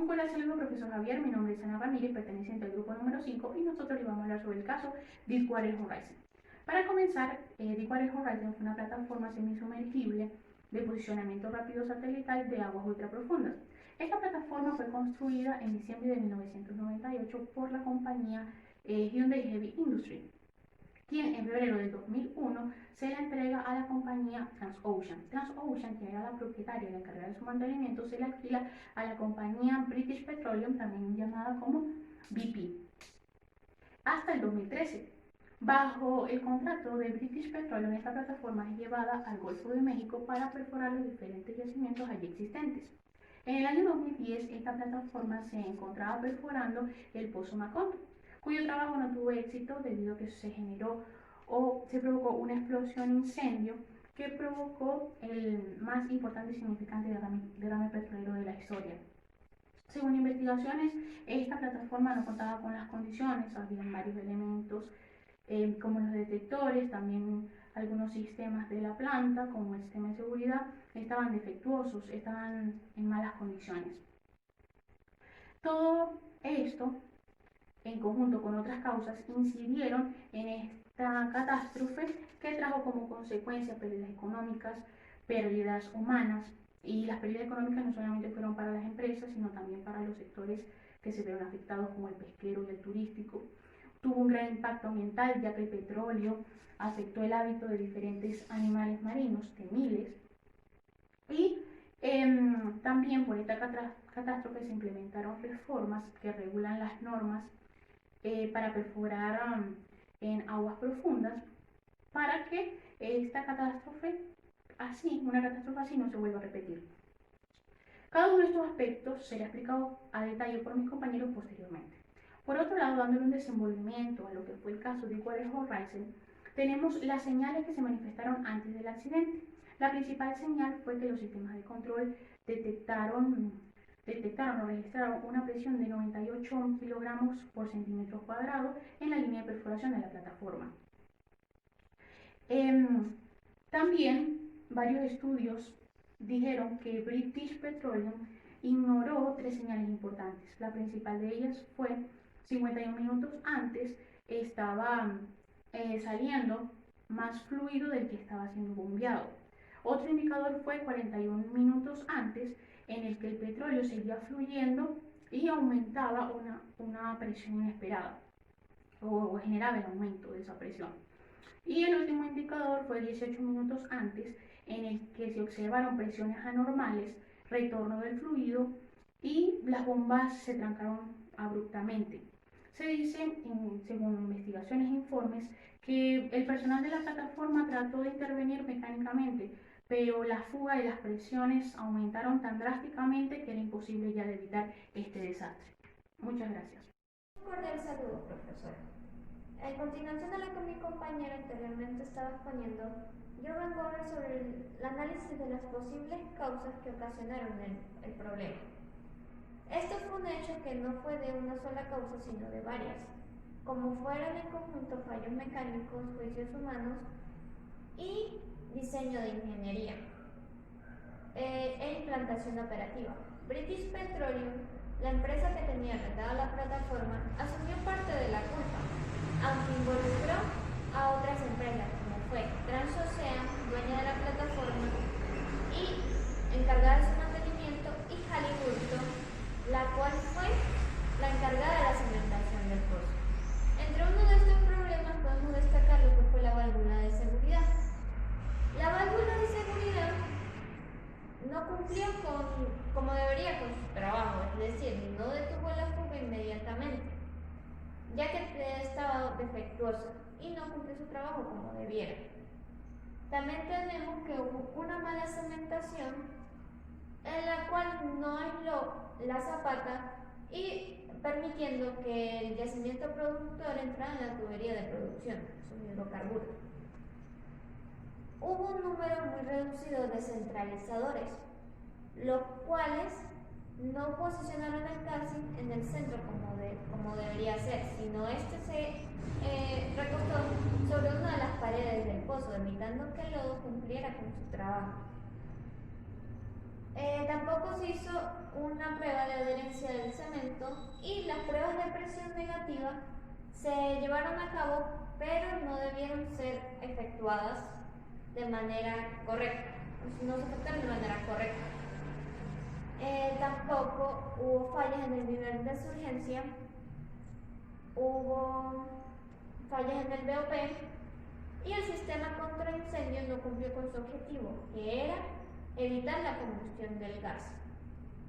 poco la saludo, profesor Javier. Mi nombre es Ana Ramírez, perteneciente al grupo número 5, y nosotros le vamos a hablar sobre el caso Deepwater Horizon. Para comenzar, Deepwater Horizon fue una plataforma semisumergible de posicionamiento rápido satelital de aguas ultraprofundas. Esta plataforma fue construida en diciembre de 1998 por la compañía Hyundai Heavy Industry, quien en febrero de 2001 se la entrega a la compañía Transocean. Transocean, que era la propietaria y la encargada de su mantenimiento, se la alquila a la compañía British Petroleum, también llamada como BP, hasta el 2013. Bajo el contrato de British Petroleum, esta plataforma es llevada al Golfo de México para perforar los diferentes yacimientos allí existentes. En el año 2010, esta plataforma se encontraba perforando el Pozo Macondo, cuyo trabajo no tuvo éxito debido a que se generó o se provocó una explosión incendio que provocó el más importante y significante derrame petrolero de la historia. Según investigaciones, esta plataforma no contaba con las condiciones, había varios elementos como los detectores, también algunos sistemas de la planta, como el sistema de seguridad, estaban defectuosos, estaban en malas condiciones. Todo esto, en conjunto con otras causas, incidieron en esta catástrofe que trajo como consecuencia pérdidas económicas, pérdidas humanas, y las pérdidas económicas no solamente fueron para las empresas, sino también para los sectores que se vieron afectados, como el pesquero y el turístico. Tuvo un gran impacto ambiental, ya que el petróleo afectó el hábito de diferentes animales marinos, de miles, y también por esta catástrofe se implementaron reformas que regulan las normas para perforar en aguas profundas, para que una catástrofe así no se vuelva a repetir. Cada uno de estos aspectos será explicado a detalle por mis compañeros posteriormente. Por otro lado, dándole un desenvolvimiento a lo que fue el caso de Deepwater Horizon, tenemos las señales que se manifestaron antes del accidente. La principal señal fue que los sistemas de control detectaron o registraron una presión de 98 kilogramos por centímetro cuadrado en la línea de perforación de la plataforma. También varios estudios dijeron que British Petroleum ignoró tres señales importantes. La principal de ellas fue 51 minutos antes estaba saliendo más fluido del que estaba siendo bombeado. Otro indicador fue 41 minutos antes, en el que el petróleo seguía fluyendo y aumentaba una presión inesperada, o generaba el aumento de esa presión. Y el último indicador fue 18 minutos antes, en el que se observaron presiones anormales, retorno del fluido y las bombas se trancaron abruptamente. Se dice, según investigaciones e informes, que el personal de la plataforma trató de intervenir mecánicamente, pero la fuga y las presiones aumentaron tan drásticamente que era imposible ya de evitar este desastre. Muchas gracias. Un cordial saludo, profesor. En continuación a lo que mi compañero anteriormente estaba exponiendo, yo vengo a hablar sobre el análisis de las posibles causas que ocasionaron el problema. Esto fue un hecho que no fue de una sola causa, sino de varias, como fueron en conjunto fallos mecánicos, juicios humanos y diseño de ingeniería e implantación operativa. British Petroleum, la empresa que tenía arrendada la plataforma, asumió parte de la culpa, aunque involucró a otras empresas como fue Transocean, dueña de la plataforma y encargada de su mantenimiento, y Halliburton, la cual fue la encargada de la cimentación del pozo. Entre uno de estos problemas podemos destacar lo que fue la válvula de seguridad. La válvula de seguridad no cumplió como debería con su trabajo, es decir, no detuvo la fuga inmediatamente, ya que estaba defectuosa y no cumplió su trabajo como debiera. También tenemos que hubo una mala cementación en la cual no aisló la zapata y permitiendo que el yacimiento productor entrara en la tubería de producción, sus hidrocarburos. Hubo un número muy reducido de centralizadores, los cuales no posicionaron el casing en el centro como debería ser, sino este se recostó sobre una de las paredes del pozo, evitando que el lodo cumpliera con su trabajo. Tampoco se hizo una prueba de adherencia del momento y las pruebas de presión negativa se llevaron a cabo, pero no debieron ser efectuadas de manera correcta, no se efectuaron de manera correcta. Tampoco hubo fallas en el nivel de surgencia, hubo fallas en el BOP y el sistema contra incendios no cumplió con su objetivo, que era evitar la combustión del gas.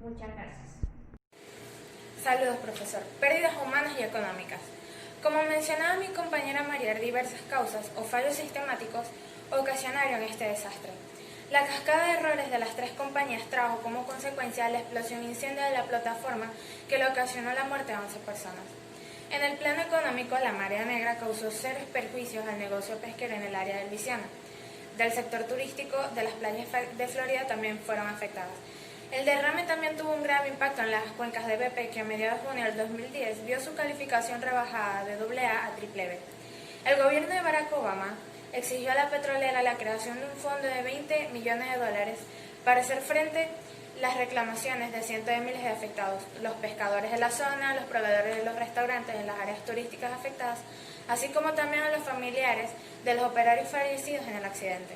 Muchas gracias. Saludos, profesor. Pérdidas humanas y económicas. Como mencionaba mi compañera María, diversas causas o fallos sistemáticos ocasionaron este desastre. La cascada de errores de las 3 compañías trajo como consecuencia la explosión e incendio de la plataforma que le ocasionó la muerte a 11 personas. En el plano económico, la marea negra causó serios perjuicios al negocio pesquero en el área del Luisiana. Del sector turístico de las playas de Florida también fueron afectadas. El derrame también tuvo un grave impacto en las cuencas de BP, que a mediados de junio del 2010 vio su calificación rebajada de AA a BBB. El gobierno de Barack Obama exigió a la petrolera la creación de un fondo de $20 millones para hacer frente a las reclamaciones de cientos de miles de afectados, los pescadores de la zona, los proveedores de los restaurantes en las áreas turísticas afectadas, así como también a los familiares de los operarios fallecidos en el accidente.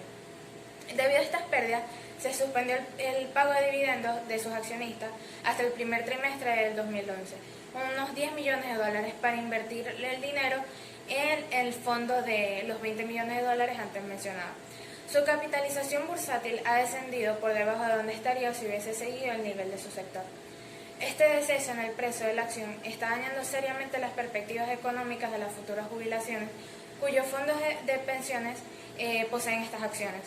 Debido a estas pérdidas, se suspendió el pago de dividendos de sus accionistas hasta el primer trimestre del 2011, unos $10 millones para invertir el dinero en el fondo de los $20 millones antes mencionados. Su capitalización bursátil ha descendido por debajo de donde estaría si hubiese seguido el nivel de su sector. Este descenso en el precio de la acción está dañando seriamente las perspectivas económicas de las futuras jubilaciones, cuyos fondos de pensiones poseen estas acciones.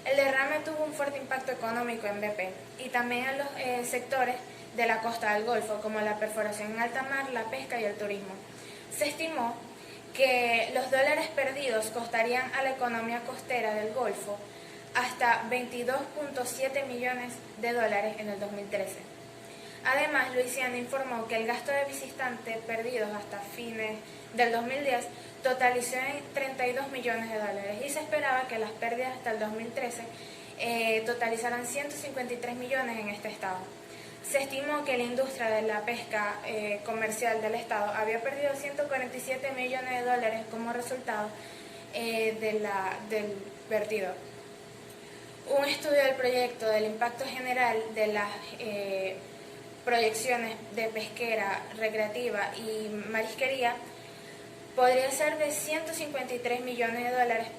El derrame tuvo un fuerte impacto económico en BP y también en los sectores de la costa del Golfo, como la perforación en alta mar, la pesca y el turismo. Se estimó que los dólares perdidos costarían a la economía costera del Golfo hasta $22.7 millones en el 2013. Además, Luisiana informó que el gasto de visitantes perdidos hasta fines del 2010 totalizó en $32 millones y se esperaba que las pérdidas hasta el 2013 totalizaran $153 millones en este estado. Se estimó que la industria de la pesca comercial del estado había perdido $147 millones como resultado del vertido. Un estudio del proyecto del impacto general de las proyecciones de pesquera, recreativa y marisquería podría ser de $153 millones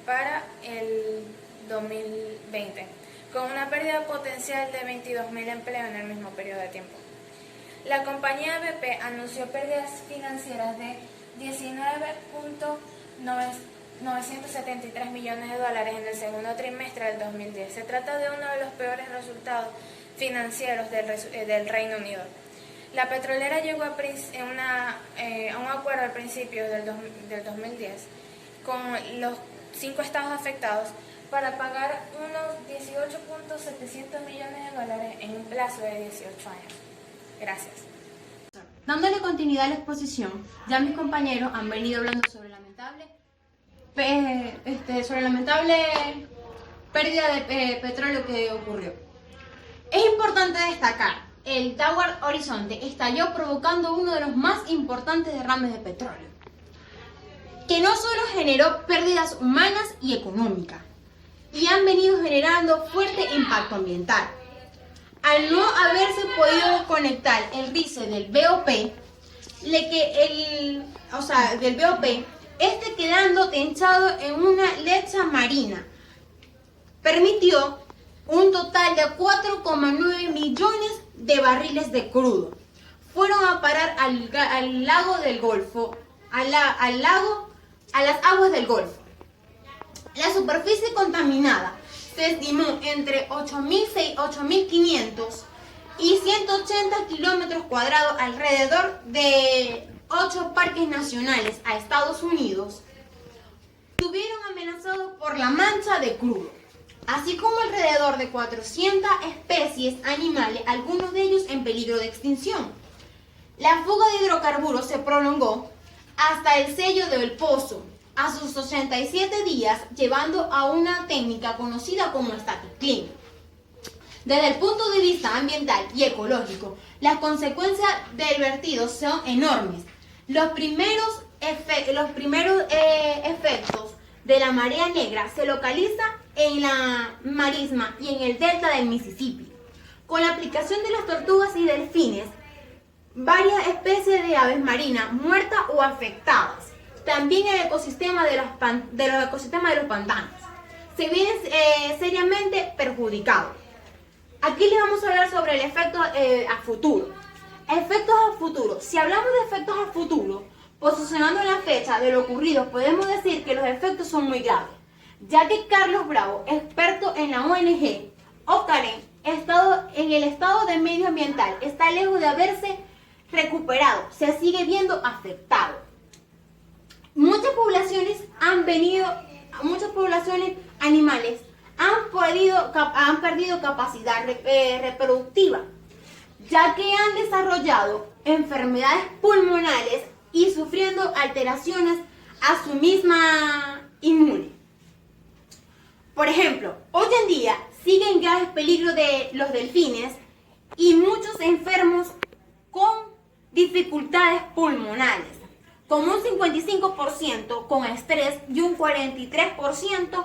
para el 2020, con una pérdida potencial de 22.000 empleos en el mismo periodo de tiempo. La compañía BP anunció pérdidas financieras de $19.973 millones en el segundo trimestre del 2010. Se trata de uno de los peores resultados financieros del Reino Unido. La petrolera llegó a un acuerdo al principio del 2010 con los 5 estados afectados para pagar unos $18.700 millones en un plazo de 18 años. Gracias. Dándole continuidad a la exposición, ya mis compañeros han venido hablando sobre la lamentable pérdida de petróleo que ocurrió. Es importante destacar, el Tower Horizonte estalló provocando uno de los más importantes derrames de petróleo, que no solo generó pérdidas humanas y económicas, y han venido generando fuerte impacto ambiental. Al no haberse podido conectar el rice del BOP, este quedando tenchado en una lecha marina, permitió un total de 4,9 millones de barriles de crudo. Fueron a parar al lago del Golfo, a las aguas del Golfo. La superficie contaminada se estimó entre 8.500 y 180 kilómetros cuadrados alrededor de 8 parques nacionales a Estados Unidos. Estuvieron amenazados por la mancha de crudo, así como alrededor de 400 especies animales, algunos de ellos en peligro de extinción. La fuga de hidrocarburos se prolongó hasta el sello del pozo, a sus 87 días, llevando a una técnica conocida como static clean. Desde el punto de vista ambiental y ecológico, las consecuencias del vertido son enormes. Los primeros efectos de la marea negra se localizan en la marisma y en el delta del Mississippi. Con la aplicación de las tortugas y delfines, varias especies de aves marinas muertas o afectadas. También el ecosistema de los ecosistemas de los pantanos se viene seriamente perjudicado. Aquí les vamos a hablar sobre el efecto a futuro. Efectos a futuro. Si hablamos de efectos a futuro, posicionando la fecha de lo ocurrido, podemos decir que los efectos son muy graves, ya que Carlos Bravo, experto en la ONG Ocarén, en el estado de medio ambiental, está lejos de haberse recuperado, se sigue viendo afectado. Muchas poblaciones animales han perdido capacidad reproductiva, ya que han desarrollado enfermedades pulmonares y sufriendo alteraciones a su misma inmune. Por ejemplo, hoy en día siguen graves peligros de los delfines y muchos enfermos con dificultades pulmonares, como un 55% con estrés y un 43%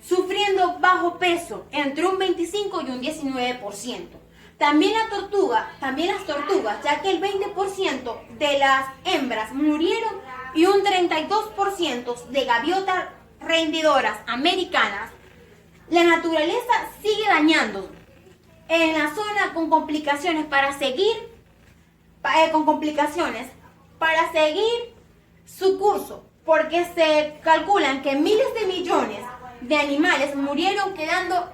sufriendo bajo peso, entre un 25 y un 19%. También las tortugas, ya que el 20% de las hembras murieron y un 32% de gaviotas rendidoras americanas. La naturaleza sigue dañando en la zona con complicaciones para seguir su curso, porque se calculan que miles de millones de animales murieron quedando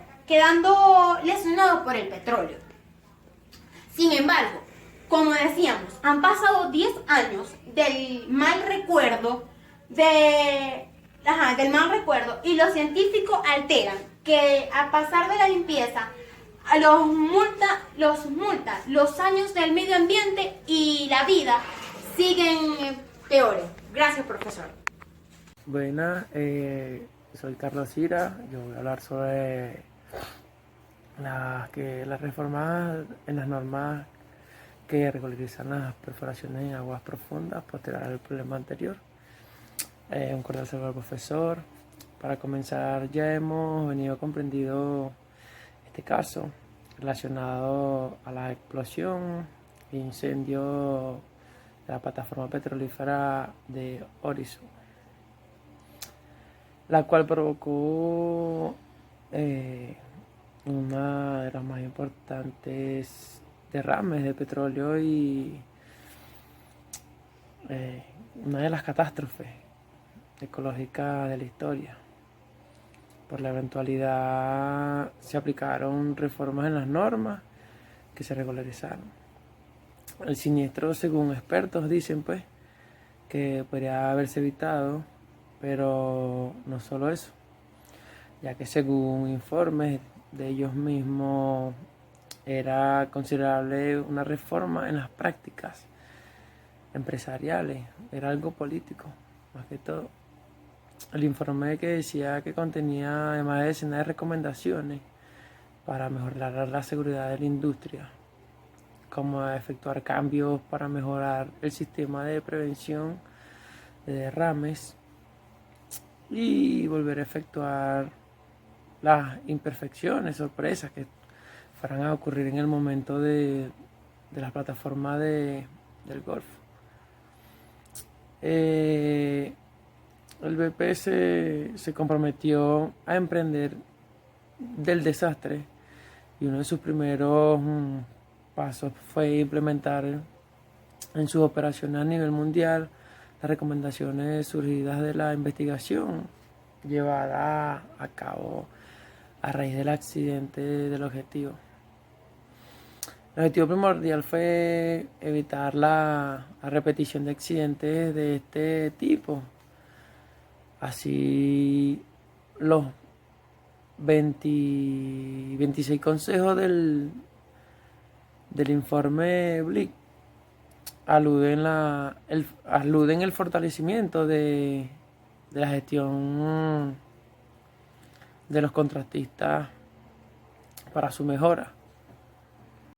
lesionados por el petróleo. Sin embargo, como decíamos, han pasado 10 años del mal recuerdo y los científicos alteran que a pasar de la limpieza los años del medio ambiente y la vida siguen peores. Gracias, profesor. Buenas, soy Carlos Cira. Yo voy a hablar sobre las reformas en las normas que regularizan las perforaciones en aguas profundas posterior al problema anterior. Un cordial saludo al profesor. Para comenzar, ya hemos venido comprendido este caso relacionado a la explosión e incendio de la plataforma petrolífera de Horizon, la cual provocó una de las más importantes derrames de petróleo y una de las catástrofes ecológicas de la historia. Por la eventualidad se aplicaron reformas en las normas que se regularizaron. El siniestro, según expertos, dicen pues que podría haberse evitado, pero no solo eso, ya que según informes de ellos mismos era considerable una reforma en las prácticas empresariales, era algo político más que todo. El informe que decía que contenía además de decenas de recomendaciones para mejorar la seguridad de la industria, como efectuar cambios para mejorar el sistema de prevención de derrames y volver a efectuar las imperfecciones, sorpresas que fueran a ocurrir en el momento de la plataforma del Golfo. El BP se comprometió a emprender del desastre y uno de sus primeros pasos fue implementar en sus operaciones a nivel mundial las recomendaciones surgidas de la investigación llevada a cabo a raíz del accidente del objetivo. El objetivo primordial fue evitar la repetición de accidentes de este tipo. Así, los 26 consejos del informe Blick aluden el fortalecimiento de la gestión de los contratistas para su mejora.